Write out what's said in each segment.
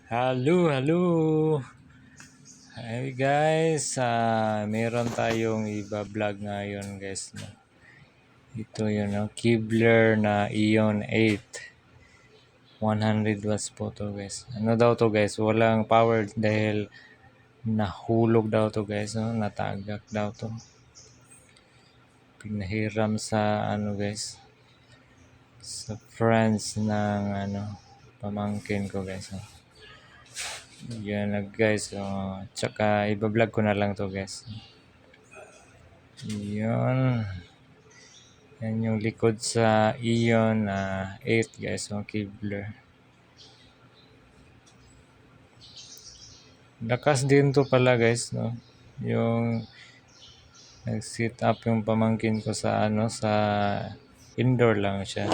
Hello, hello. Hi guys, meron tayong iba-vlog ngayon guys. No? Ito yun, no? Kibler na Ion 8. 100 watts po to guys. Ano daw to guys? Walang power dahil nahulog daw to guys. No? Natagak daw to. Pinahiram sa ano guys. Sa friends ng pamangkin ko guys. No? Yan na guys. Tsaka iba-vlog ko na lang to guys. Yun. Yan yung likod sa Ion 8 guys. Kibler. Lakas din to pala guys. No? Yung nag-sit up yung pamangkin ko sa sa indoor lang siya.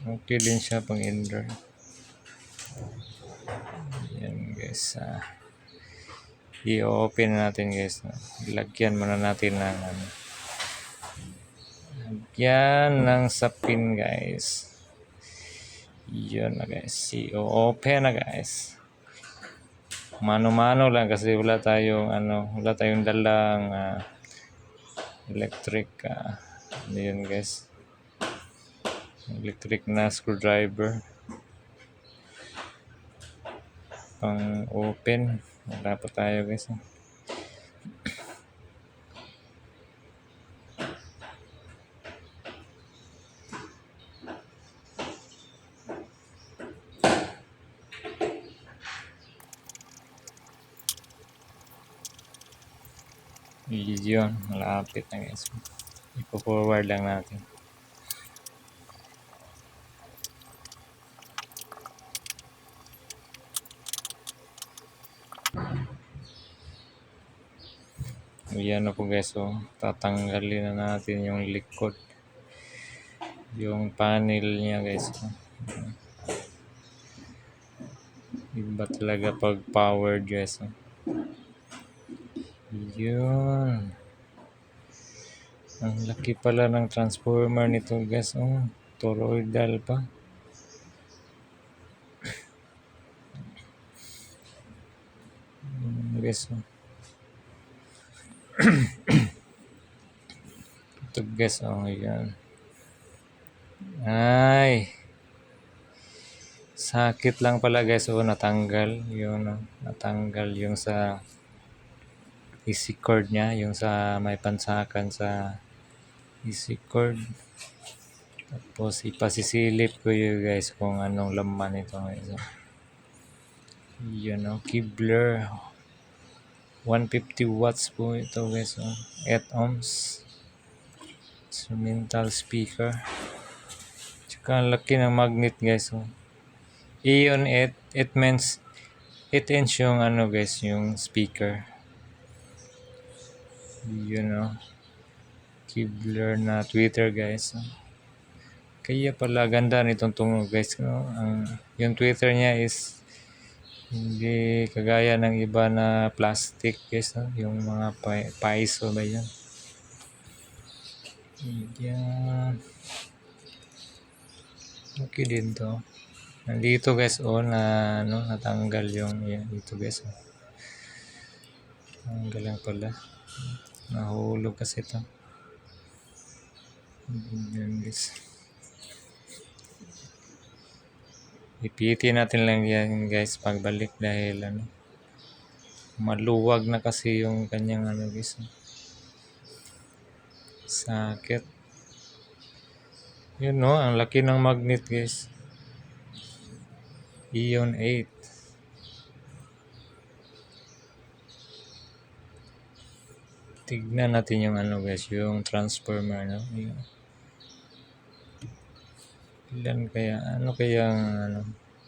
Okay din siya pang indoor. Yan guys. I-open natin guys. No? Ilagyan muna natin ng lagyan ng sapin guys. Yun na guys. I-open na guys. Mano-mano lang kasi wala tayong dalang electric yun guys. Electric na screwdriver. Pang open. Wala pa tayo guys. Yun, malapit na guys. Ipo-forward lang natin. Yan na po guys. Tatanggalin na natin yung likod. Yung panel niya guys. Iba talaga pag powered guys. Yun. Ang laki pala ng transformer nito guys. Toroidal pa. Guys. Ito guys. Yan. Ay. Sakit lang pala guys. Natanggal. Yun. Natanggal yung sa easy cord niya. Yung sa may pansakan sa easy cord. Tapos ipasisilip ko yun guys kung anong laman ito guys. Yun Kibler 150 watts po ito guys. 8 ohms instrumental speaker. Tsaka ang laki ng magnet guys. Ion 8 it means 8 inch yung guys yung speaker. Yun Kibler na Twitter guys. Kaya pala ganda nitong tunog guys. Yung Twitter niya is hindi kagaya ng iba na plastic guys. Yung mga paiso ba yan. Yan. Okay din to. Nandito guys natanggal yung yan dito guys. Tanggal lang pala. Nahulog kasi ito. Yan guys. Ipitin natin lang yan guys pagbalik dahil maluwag na kasi yung kanyang guys. Sakit. Yun ang laki ng magnet guys. Ion 8. Tignan natin yung guys, yung transformer Ilan kaya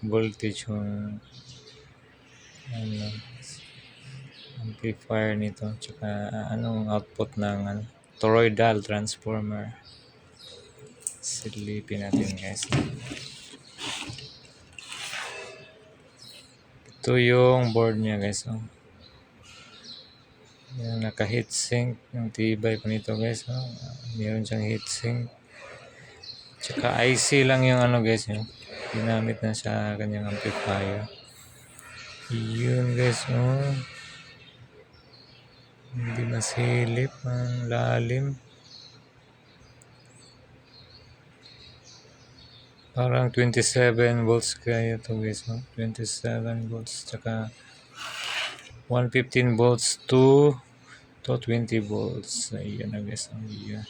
voltage yung amplifier nito tsaka anong output ng toroidal transformer. Silipin natin guys. Ito yung board niya guys. Yan, naka heatsink. Yung tibay pa nito guys. Meron siyang heatsink. Tsaka IC lang yung guys. ginamit na sa kanyang amplifier. Yun guys, oh. Hindi masilip, ang lalim. Parang 27 volts kaya ito guys, no? 27 volts, tsaka 115 volts to 20 volts. Ayan na guys, ang iya.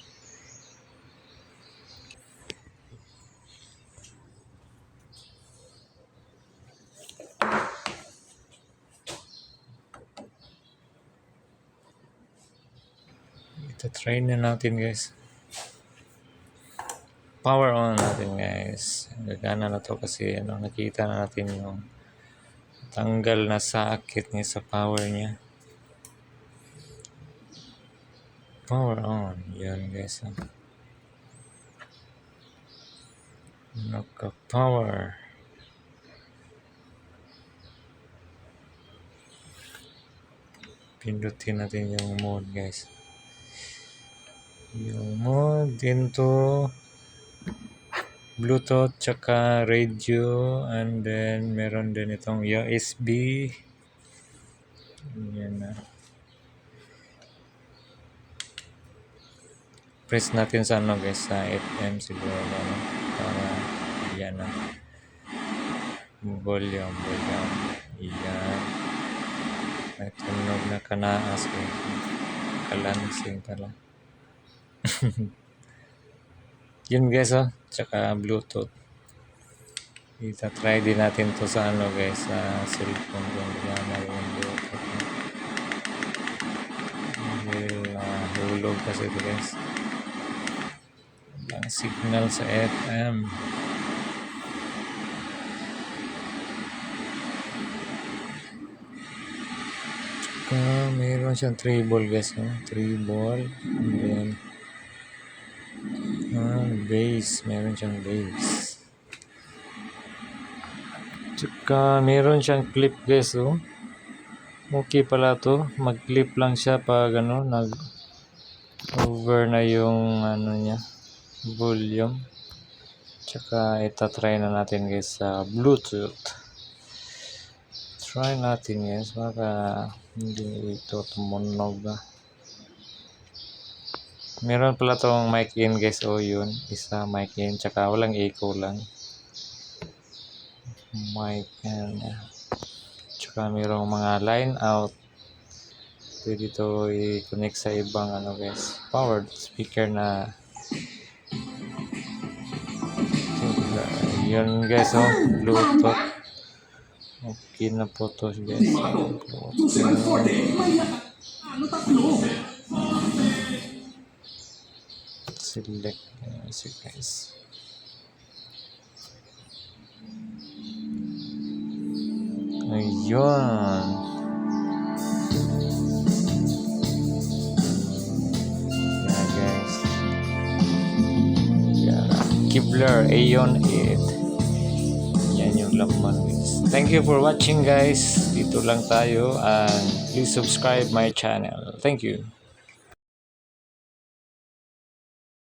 Ito try na natin guys. Power on natin guys. Gagana na to kasi nakita na natin yung tanggal na sakit niya sa power niya. Power on. Yan guys. Naka-power. Pindutin natin yung mode guys. Yung mode into Bluetooth tsaka radio, and then meron din itong USB. Yan na. Press natin sa ano guys, sa FM siguro, ano, para yan na. Volume. Yan. May tunog na kanaas. Kalansing pala. Yun guys, oh. Tsaka Bluetooth. Ita-try din natin to sa ano guys, sa cellphone kung gumana yung Bluetooth. Hulog kasi ito guys. Ang signal sa FM. Tsaka mayroon siyang treble guys, no? Treble. And then bass. Meron siyang bass. Tsaka meron siyang clip guys, oh. Okay pala to. Mag-clip lang siya pag ano, nag-over na yung ano niya, volume. Tsaka itatry na natin guys sa Bluetooth. Try natin guys, baka hindi ito tumunog ba. Meron pala tong mic in guys, oh yun. Isa mic in, tsaka walang echo lang. Mic in. Tsaka mayroong mga line out. Pwede ito i-connect sa ibang ano guys, powered speaker na. Yun guys, oh, Bluetooth. Okay na po to guys. Select music guys. Ayun. Yeah guys. Yeah. Kibler Aeon 8. Yan yung laman guys. Thank you for watching guys. Dito lang tayo, and please subscribe my channel. Thank you.